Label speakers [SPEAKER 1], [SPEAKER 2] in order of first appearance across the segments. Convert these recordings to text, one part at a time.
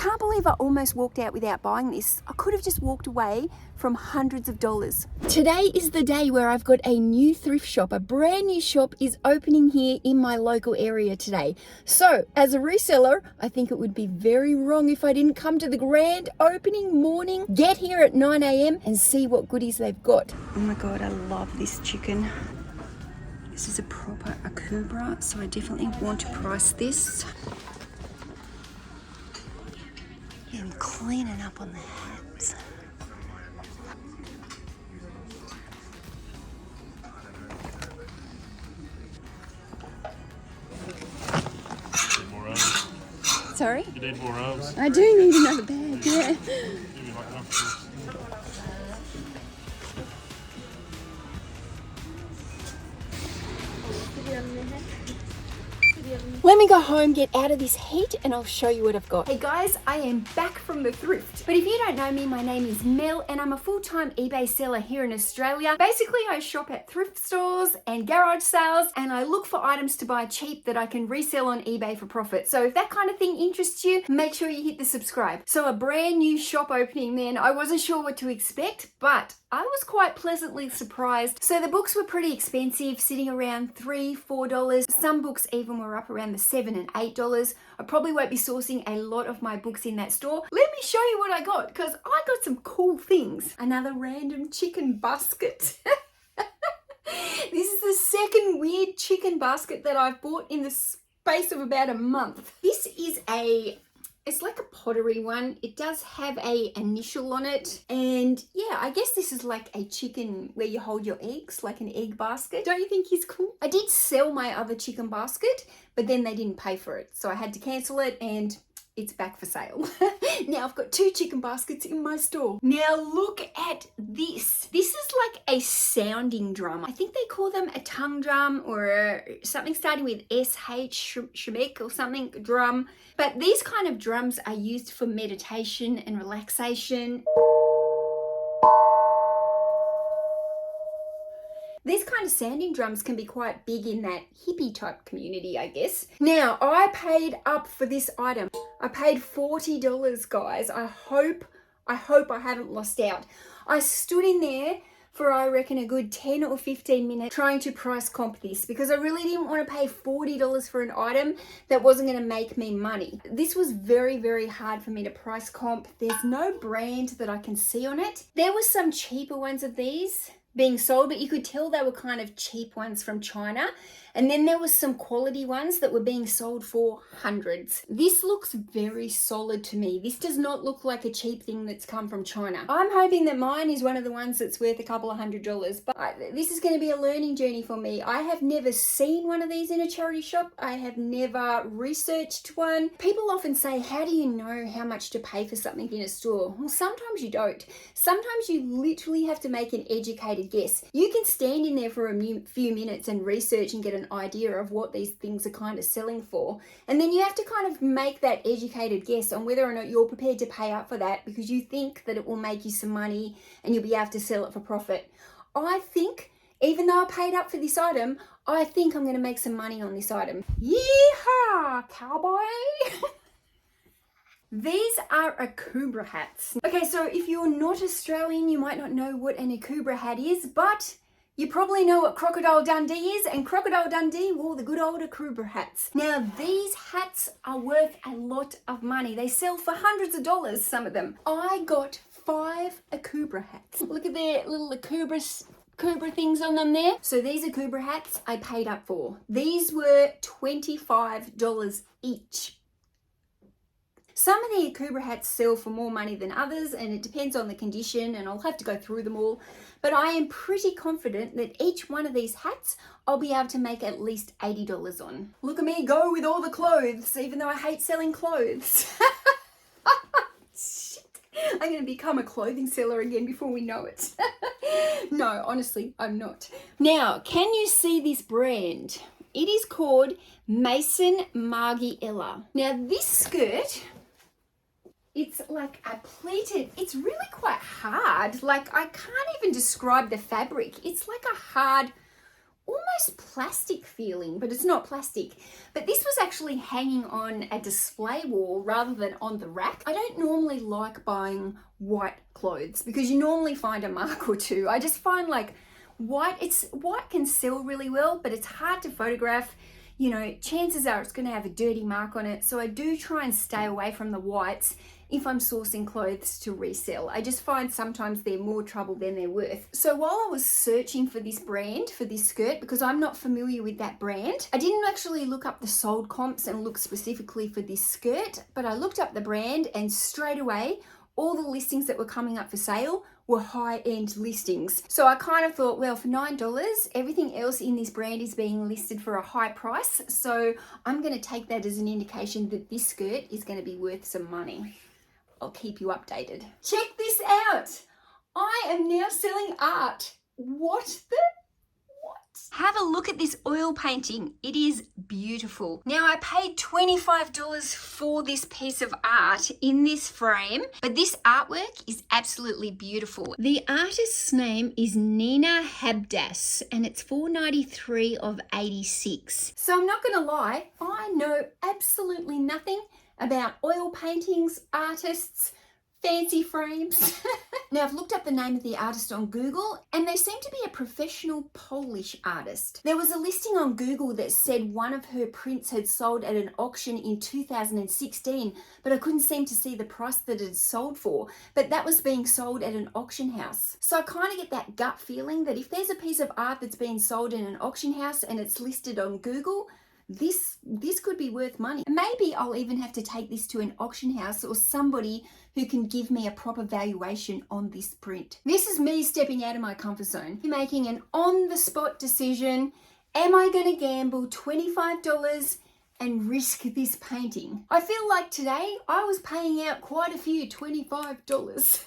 [SPEAKER 1] Can't believe I almost walked out without buying this. I could have just walked away from hundreds of dollars. Today is the day where I've got a new thrift shop. A brand new shop is opening here in my local area today. So as a reseller, I think it would be very wrong if I didn't come to the grand opening morning, get here at 9 a.m. and see what goodies they've got. Oh my God, I love this chicken. This is a proper akubra, so I definitely want to price this. And cleaning up on the hats.
[SPEAKER 2] More arms.
[SPEAKER 1] Sorry?
[SPEAKER 2] You need more arms.
[SPEAKER 1] I do need another bag, yeah. Let me go home, get out of this heat, and I'll show you what I've got. Hey guys, I am back from the thrift. But if you don't know me, my name is Mel, and I'm a full-time eBay seller here in Australia. Basically, I shop at thrift stores and garage sales, and I look for items to buy cheap that I can resell on eBay for profit. So if that kind of thing interests you, make sure you hit the subscribe. So a brand new shop opening then. I wasn't sure what to expect, but I was quite pleasantly surprised. So the books were pretty expensive, sitting around $3, $4. Some books even were up around the $7 and $8. I probably won't be sourcing a lot of my books in that store. Let me show you what I got, because I got some cool things. Another random chicken basket. This is the second weird chicken basket that I've bought in the space of about a month. This is it's like a pottery one. It does have a initial on it. And yeah, I guess this is like a chicken where you hold your eggs, like an egg basket. Don't you think he's cool? I did sell my other chicken basket, but then they didn't pay for it. So I had to cancel it and it's back for sale. Now I've got 2 chicken baskets in my store. Now look at this. This is like a sounding drum. I think they call them a tongue drum or something starting with SH, shemek or something, drum. But these kind of drums are used for meditation and relaxation. These kind of sounding drums can be quite big in that hippie type community, I guess. Now, I paid up for this item. I paid $40, guys. I hope I haven't lost out. I stood in there for, I reckon, a good 10 or 15 minutes trying to price comp this because I really didn't want to pay $40 for an item that wasn't going to make me money. This was very, very hard for me to price comp. There's no brand that I can see on it. There were some cheaper ones of these being sold, but you could tell they were kind of cheap ones from China. And then there was some quality ones that were being sold for hundreds. This looks very solid to me. This does not look like a cheap thing that's come from China. I'm hoping that mine is one of the ones that's worth a couple of $100, but this is going to be a learning journey for me. I have never seen one of these in a charity shop. I have never researched one. People often say, how do you know how much to pay for something in a store? Well, sometimes you don't. Sometimes you literally have to make an educated guess. You can stand in there for a few minutes and research and get an idea of what these things are kind of selling for, and then you have to kind of make that educated guess on whether or not you're prepared to pay up for that because you think that it will make you some money and you'll be able to sell it for profit. I think, even though I paid up for this item, I think I'm going to make some money on this item. Yeehaw, cowboy! These are akubra hats. Okay, so if you're not Australian, you might not know what an akubra hat is, but you probably know what Crocodile Dundee is, and Crocodile Dundee wore the good old akubra hats. Now, these hats are worth a lot of money. They sell for hundreds of dollars, some of them. I got 5 akubra hats. Look at their little akubra things on them there. So these akubra hats I paid up for. These were $25 each. Some of the akubra hats sell for more money than others, and it depends on the condition, and I'll have to go through them all. But I am pretty confident that each one of these hats I'll be able to make at least $80 on. Look at me go with all the clothes, even though I hate selling clothes. Shit. I'm going to become a clothing seller again before we know it. No, honestly, I'm not. Now, can you see this brand? It is called Mason Margiela. Now, this skirt, it's like a pleated, it's really quite hard. Like, I can't even describe the fabric. It's like a hard, almost plastic feeling, but it's not plastic. But this was actually hanging on a display wall rather than on the rack. I don't normally like buying white clothes because you normally find a mark or two. I just find like white can sell really well, but it's hard to photograph. You know, chances are it's going to have a dirty mark on it. So I do try and stay away from the whites if I'm sourcing clothes to resell. I just find sometimes they're more trouble than they're worth. So while I was searching for this brand, for this skirt, because I'm not familiar with that brand, I didn't actually look up the sold comps and look specifically for this skirt, but I looked up the brand and straight away, all the listings that were coming up for sale were high-end listings. So I kind of thought, well, for $9, everything else in this brand is being listed for a high price. So I'm going to take that as an indication that this skirt is going to be worth some money. I'll keep you updated. Check this out. I am now selling art. What? Have a look at this oil painting. It is beautiful. Now I paid $25 for this piece of art in this frame, but this artwork is absolutely beautiful. The artist's name is Nina Habdas and it's $4.93 of 86. So I'm not gonna lie, I know absolutely nothing about oil paintings, artists, fancy frames. Now I've looked up the name of the artist on Google and they seem to be a professional Polish artist. There was a listing on Google that said one of her prints had sold at an auction in 2016, but I couldn't seem to see the price that it had sold for, but that was being sold at an auction house. So I kind of get that gut feeling that if there's a piece of art that's being sold in an auction house and it's listed on Google, this could be worth money. Maybe I'll even have to take this to an auction house or somebody who can give me a proper valuation on this print. This is me stepping out of my comfort zone, making an on-the-spot decision. Am I going to gamble $25 and risk this painting? I feel like today I was paying out quite a few $25.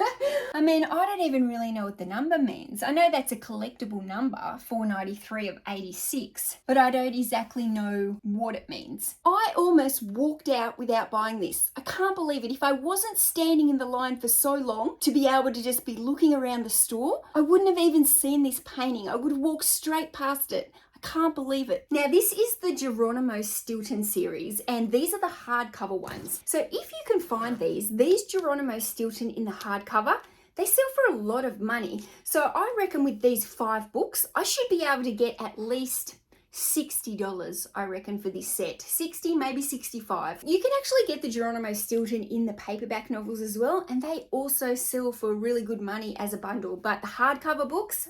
[SPEAKER 1] I mean, I don't even really know what the number means. I know that's a collectible number, $4.93 of 86, but I don't exactly know what it means. I almost walked out without buying this. I can't believe it. If I wasn't standing in the line for so long to be able to just be looking around the store, I wouldn't have even seen this painting. I would have walked straight past it. Can't believe it. Now this is the Geronimo Stilton series and these are the hardcover ones. So if you can find these Geronimo Stilton in the hardcover, they sell for a lot of money. So I reckon with these 5 books, I should be able to get at least $60, I reckon, for this set. 60, maybe 65. You can actually get the Geronimo Stilton in the paperback novels as well, and they also sell for really good money as a bundle. But the hardcover books,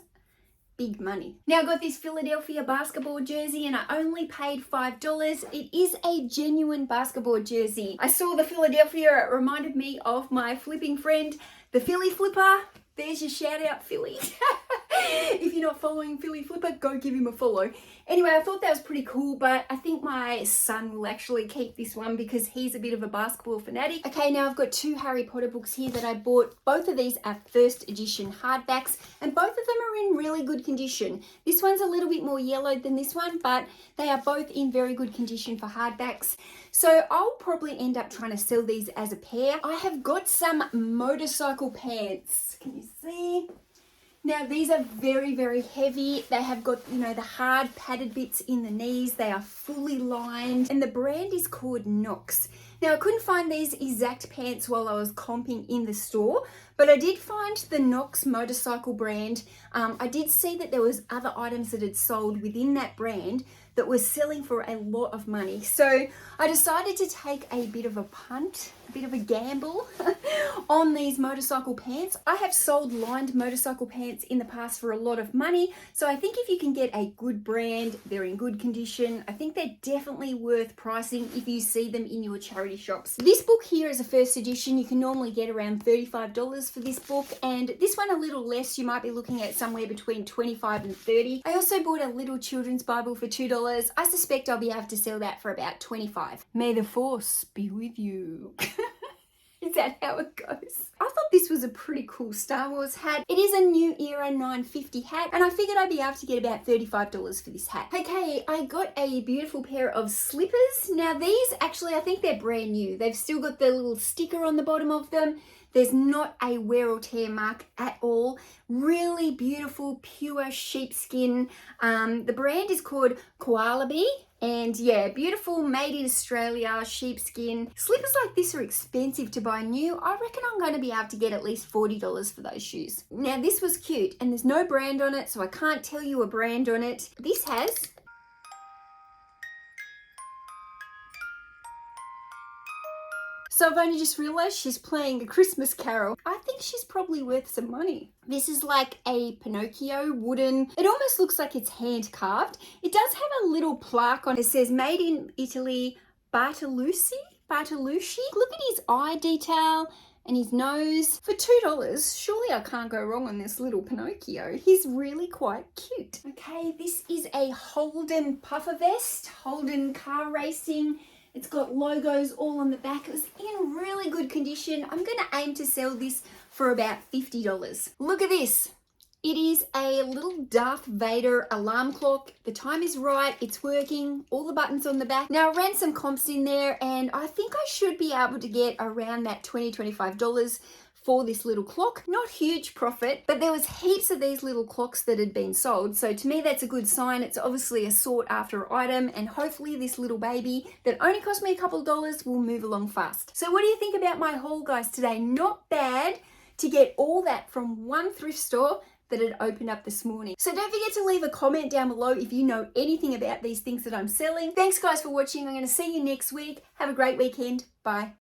[SPEAKER 1] big money. Now I got this Philadelphia basketball jersey and I only paid $5. It is a genuine basketball jersey. I saw the Philadelphia, it reminded me of my flipping friend, the Philly Flipper. There's your shout out, Philly. If you're not following Philly Flipper, go give him a follow. Anyway, I thought that was pretty cool, but I think my son will actually keep this one because he's a bit of a basketball fanatic. Okay, now I've got 2 Harry Potter books here that I bought. Both of these are first edition hardbacks, and both of them are in really good condition. This one's a little bit more yellowed than this one, but they are both in very good condition for hardbacks. So I'll probably end up trying to sell these as a pair. I have got some motorcycle pants. Can you see? Now these are very, very heavy. They have got, you know, the hard padded bits in the knees. They are fully lined and the brand is called Knox. Now I couldn't find these exact pants while I was comping in the store, but I did find the Knox motorcycle brand. I did see that there was other items that had sold within that brand that was selling for a lot of money. So I decided to take a bit of a punt, a bit of a gamble on these motorcycle pants. I have sold lined motorcycle pants in the past for a lot of money. So I think if you can get a good brand, they're in good condition, I think they're definitely worth pricing if you see them in your charity shops. This book here is a first edition. You can normally get around $35 for this book, and this one a little less. You might be looking at somewhere between $25 and $30. I also bought a little children's Bible for $2. I suspect I'll be able to sell that for about $25. May the force be with you. It's out how it goes. I thought this was a pretty cool Star Wars hat. It is a New Era 950 hat, and I figured I'd be able to get about $35 for this hat. Okay, I got a beautiful pair of slippers. Now these, actually, I think they're brand new. They've still got the little sticker on the bottom of them. There's not a wear or tear mark at all. Really beautiful, pure sheepskin. The brand is called Koala Bee. And yeah, beautiful, made in Australia, sheepskin. Slippers like this are expensive to buy new. I reckon I'm going to be able to get at least $40 for those shoes. Now this was cute, and there's no brand on it, so I can't tell you a brand on it. This has So I've only just realised she's playing a Christmas carol. I think she's probably worth some money. This is like a Pinocchio wooden, it almost looks like it's hand carved. It does have a little plaque on it. It says made in Italy, Bartolucci. Look at his eye detail and his nose. For $2, surely I can't go wrong on this little Pinocchio. He's really quite cute. Okay, this is a Holden puffer vest, Holden car racing. It's got logos all on the back. It was in really good condition. I'm going to aim to sell this for about $50. Look at this. It is a little Darth Vader alarm clock. The time is right. It's working. All the buttons on the back. Now, I ran some comps in there, and I think I should be able to get around that $20, $25 for this little clock. Not huge profit, but there was heaps of these little clocks that had been sold. So to me, that's a good sign. It's obviously a sought after item, and hopefully this little baby that only cost me a couple of dollars will move along fast. So what do you think about my haul, guys, today? Not bad to get all that from one thrift store that had opened up this morning. So don't forget to leave a comment down below if you know anything about these things that I'm selling. Thanks guys for watching. I'm going to see you next week. Have a great weekend. Bye.